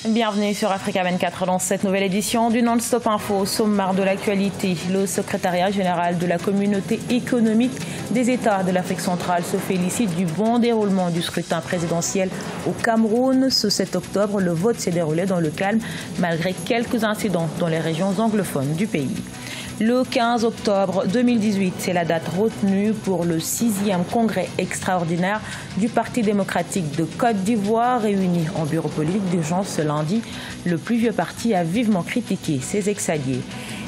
Bienvenue sur Africa 24 dans cette nouvelle édition du Non-Stop Info. Au sommaire de l'actualité, le secrétariat général de la communauté économique des États de l'Afrique centrale se félicite du bon déroulement du scrutin présidentiel au Cameroun. Ce 7 octobre, le vote s'est déroulé dans le calme malgré quelques incidents dans les régions anglophones du pays. Le 15 octobre 2018, c'est la date retenue pour le 6e congrès extraordinaire du Parti démocratique de Côte d'Ivoire, réuni en bureau politique d'urgence ce lundi. Le plus vieux parti a vivement critiqué ses ex-alliés.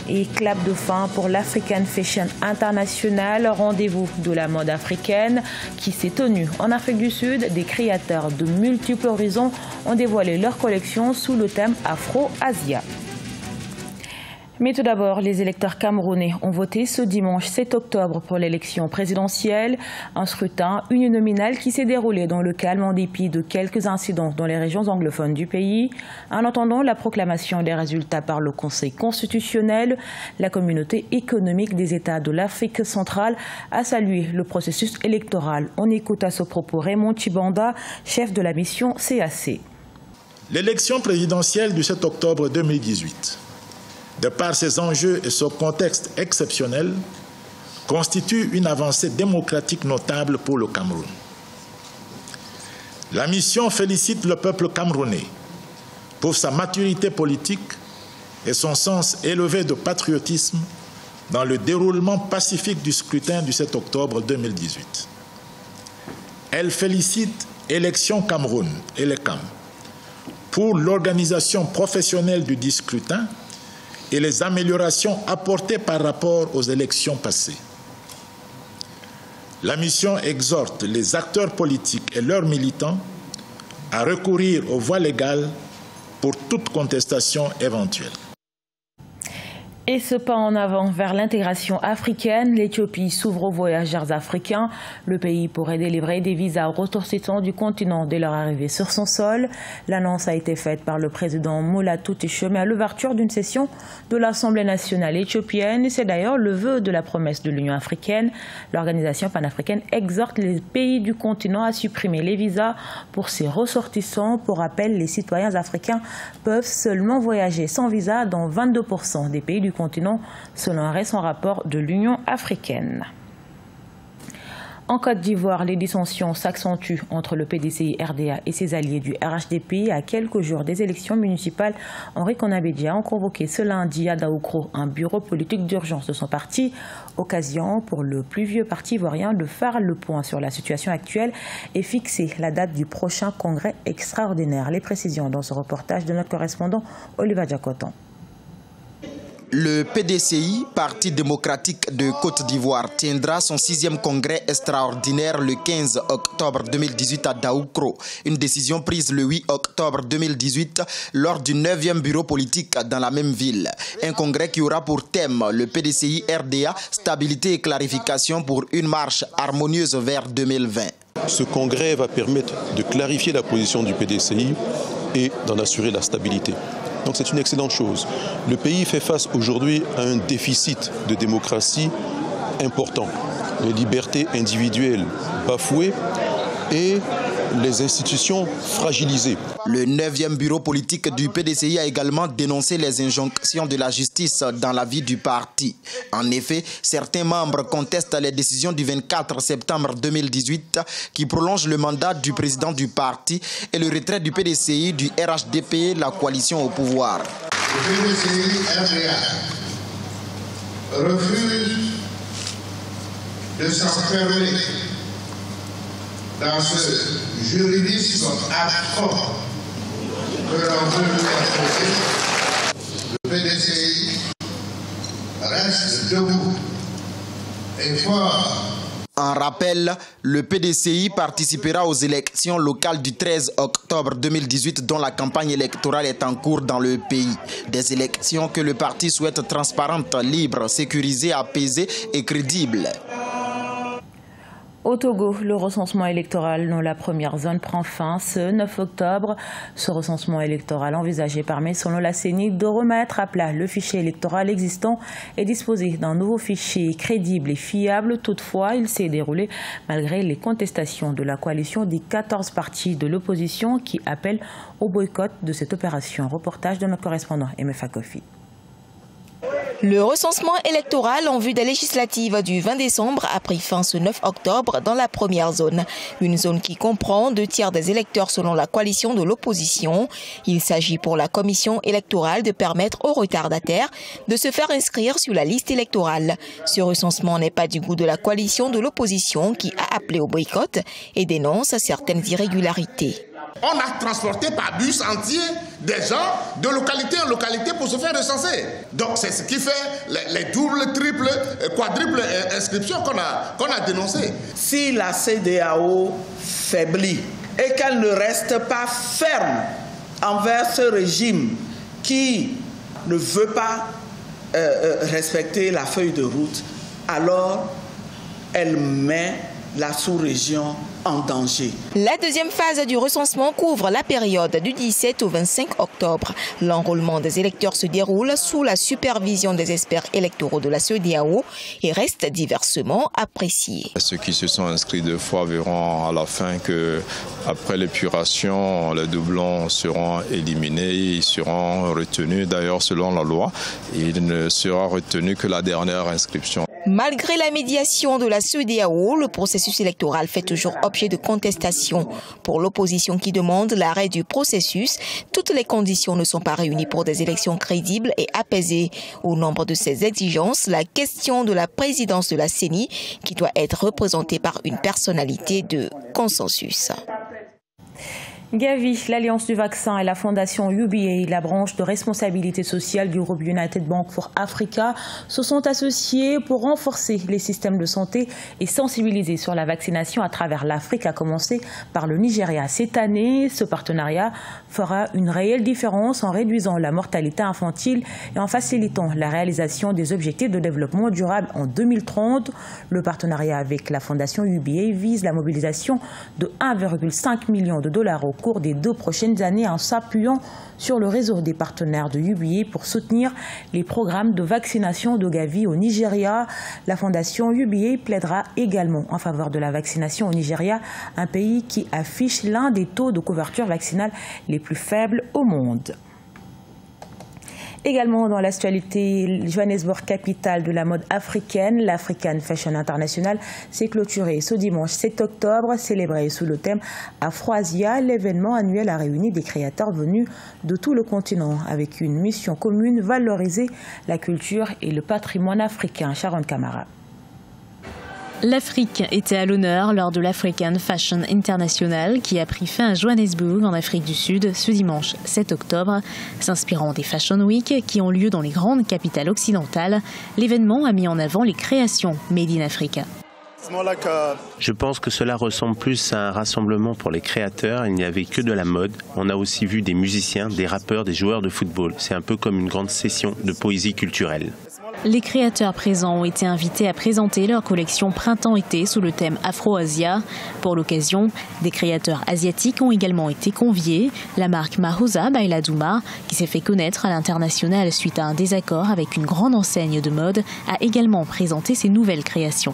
Et clap de fin pour l'African Fashion International, rendez-vous de la mode africaine qui s'est tenu en Afrique du Sud. Des créateurs de multiples horizons ont dévoilé leur collection sous le thème Afro-Asia. Mais tout d'abord, les électeurs camerounais ont voté ce dimanche 7 octobre pour l'élection présidentielle. Un scrutin uninominal qui s'est déroulé dans le calme en dépit de quelques incidents dans les régions anglophones du pays. En attendant la proclamation des résultats par le Conseil constitutionnel, la communauté économique des États de l'Afrique centrale a salué le processus électoral. On écoute à ce propos Raymond Chibanda, chef de la mission CAC. L'élection présidentielle du 7 octobre 2018, de par ses enjeux et son contexte exceptionnel, constitue une avancée démocratique notable pour le Cameroun. La mission félicite le peuple camerounais pour sa maturité politique et son sens élevé de patriotisme dans le déroulement pacifique du scrutin du 7 octobre 2018. Elle félicite Élections Cameroun et l'ECAM pour l'organisation professionnelle du scrutin et les améliorations apportées par rapport aux élections passées. La mission exhorte les acteurs politiques et leurs militants à recourir aux voies légales pour toute contestation éventuelle. Et ce pas en avant vers l'intégration africaine, l'Éthiopie s'ouvre aux voyageurs africains. Le pays pourrait délivrer des visas aux ressortissants du continent dès leur arrivée sur son sol. L'annonce a été faite par le président Mulatu Teshome à l'ouverture d'une session de l'Assemblée nationale éthiopienne. C'est d'ailleurs le vœu de la promesse de l'Union africaine. L'organisation panafricaine exhorte les pays du continent à supprimer les visas pour ses ressortissants. Pour rappel, les citoyens africains peuvent seulement voyager sans visa dans 22% des pays du continent, selon un récent rapport de l'Union africaine. En Côte d'Ivoire, les dissensions s'accentuent entre le PDCI-RDA et ses alliés du RHDP. À quelques jours des élections municipales, Henri Konabédia a convoqué ce lundi à Daoukro un bureau politique d'urgence de son parti. Occasion pour le plus vieux parti ivoirien de faire le point sur la situation actuelle et fixer la date du prochain congrès extraordinaire. Les précisions dans ce reportage de notre correspondant Oliva Diakotan. Le PDCI, Parti démocratique de Côte d'Ivoire, tiendra son 6e congrès extraordinaire le 15 octobre 2018 à Daoukro. Une décision prise le 8 octobre 2018 lors du 9e bureau politique dans la même ville. Un congrès qui aura pour thème le PDCI RDA, stabilité et clarification pour une marche harmonieuse vers 2020. Ce congrès va permettre de clarifier la position du PDCI et d'en assurer la stabilité. Donc c'est une excellente chose. Le pays fait face aujourd'hui à un déficit de démocratie important. Les libertés individuelles bafouées et les institutions fragilisées. Le 9e bureau politique du PDCI a également dénoncé les injonctions de la justice dans la vie du parti. En effet, certains membres contestent les décisions du 24 septembre 2018 qui prolongent le mandat du président du parti et le retrait du PDCI du RHDP, la coalition au pouvoir. Le PDCI refuse de s'enfermer dans ce juridisme abscons que l'on veut lui imposer. Le PDCI reste debout et fort. En rappel, le PDCI participera aux élections locales du 13 octobre 2018 dont la campagne électorale est en cours dans le pays. Des élections que le parti souhaite transparentes, libres, sécurisées, apaisées et crédibles. Au Togo, le recensement électoral dans la première zone prend fin ce 9 octobre. Ce recensement électoral envisagé permet, selon la CENI, de remettre à plat le fichier électoral existant et disposer d'un nouveau fichier crédible et fiable. Toutefois, il s'est déroulé malgré les contestations de la coalition des 14 partis de l'opposition qui appellent au boycott de cette opération. Reportage de notre correspondant MFA Kofi. Le recensement électoral en vue des législatives du 20 décembre a pris fin ce 9 octobre dans la première zone. Une zone qui comprend 2/3 des électeurs selon la coalition de l'opposition. Il s'agit pour la commission électorale de permettre aux retardataires de se faire inscrire sur la liste électorale. Ce recensement n'est pas du goût de la coalition de l'opposition qui a appelé au boycott et dénonce certaines irrégularités. On a transporté par bus entier des gens de localité en localité pour se faire recenser. Donc c'est ce qui fait les doubles, triples, quadruples inscriptions qu'on a dénoncées. Si la CEDEAO faiblit et qu'elle ne reste pas ferme envers ce régime qui ne veut pas respecter la feuille de route, alors elle met la sous-région en danger. La deuxième phase du recensement couvre la période du 17 au 25 octobre. L'enrôlement des électeurs se déroule sous la supervision des experts électoraux de la CEDEAO et reste diversement apprécié. Ceux qui se sont inscrits 2 fois verront à la fin que, après l'épuration, les doublons seront éliminés, ils seront retenus. D'ailleurs, selon la loi, il ne sera retenu que la dernière inscription. Malgré la médiation de la CEDEAO, le processus électoral fait toujours objet de contestation. Pour l'opposition qui demande l'arrêt du processus, toutes les conditions ne sont pas réunies pour des élections crédibles et apaisées. Au nombre de ces exigences, la question de la présidence de la CENI, qui doit être représentée par une personnalité de consensus. Gavi, l'Alliance du vaccin et la fondation UBA, la branche de responsabilité sociale du groupe United Bank for Africa, se sont associés pour renforcer les systèmes de santé et sensibiliser sur la vaccination à travers l'Afrique, à commencer par le Nigeria. Cette année, ce partenariat fera une réelle différence en réduisant la mortalité infantile et en facilitant la réalisation des objectifs de développement durable en 2030. Le partenariat avec la fondation UBA vise la mobilisation de 1,5 million de dollars au cours des 2 prochaines années en s'appuyant sur le réseau des partenaires de UBA pour soutenir les programmes de vaccination de Gavi au Nigeria. La fondation UBA plaidera également en faveur de la vaccination au Nigeria, un pays qui affiche l'un des taux de couverture vaccinale les plus faibles au monde. Également dans l'actualité, Johannesburg, capitale de la mode africaine, l'African Fashion International s'est clôturée ce dimanche 7 octobre, célébré sous le thème Afroasia. L'événement annuel a réuni des créateurs venus de tout le continent avec une mission commune, valoriser la culture et le patrimoine africain. Sharon Kamara. L'Afrique était à l'honneur lors de l'African Fashion International qui a pris fin à Johannesburg en Afrique du Sud ce dimanche 7 octobre. S'inspirant des Fashion Week qui ont lieu dans les grandes capitales occidentales, l'événement a mis en avant les créations Made in Africa. Je pense que cela ressemble plus à un rassemblement pour les créateurs. Il n'y avait que de la mode. On a aussi vu des musiciens, des rappeurs, des joueurs de football. C'est un peu comme une grande session de poésie culturelle. Les créateurs présents ont été invités à présenter leur collection printemps-été sous le thème Afro-Asia. Pour l'occasion, des créateurs asiatiques ont également été conviés. La marque Mahosa Bailadouma, qui s'est fait connaître à l'international suite à un désaccord avec une grande enseigne de mode, a également présenté ses nouvelles créations.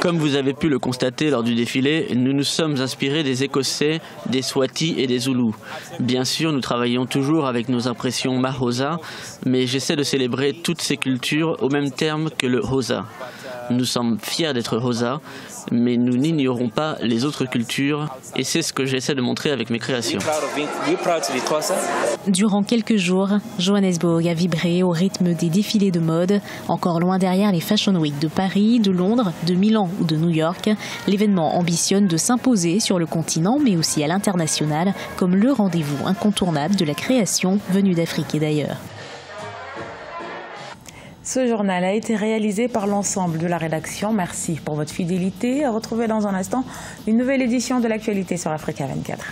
Comme vous avez pu le constater lors du défilé, nous nous sommes inspirés des Écossais, des Swati et des Zoulous. Bien sûr, nous travaillons toujours avec nos impressions Mahosa, mais j'essaie de célébrer toutes ces cultures au même terme que le Hosa. Nous sommes fiers d'être Hosa, mais nous n'ignorons pas les autres cultures et c'est ce que j'essaie de montrer avec mes créations. Durant quelques jours, Johannesburg a vibré au rythme des défilés de mode. Encore loin derrière les Fashion Week de Paris, de Londres, de Milan ou de New York, l'événement ambitionne de s'imposer sur le continent mais aussi à l'international comme le rendez-vous incontournable de la création venue d'Afrique et d'ailleurs. Ce journal a été réalisé par l'ensemble de la rédaction. Merci pour votre fidélité. Retrouvez dans un instant une nouvelle édition de l'actualité sur Africa 24.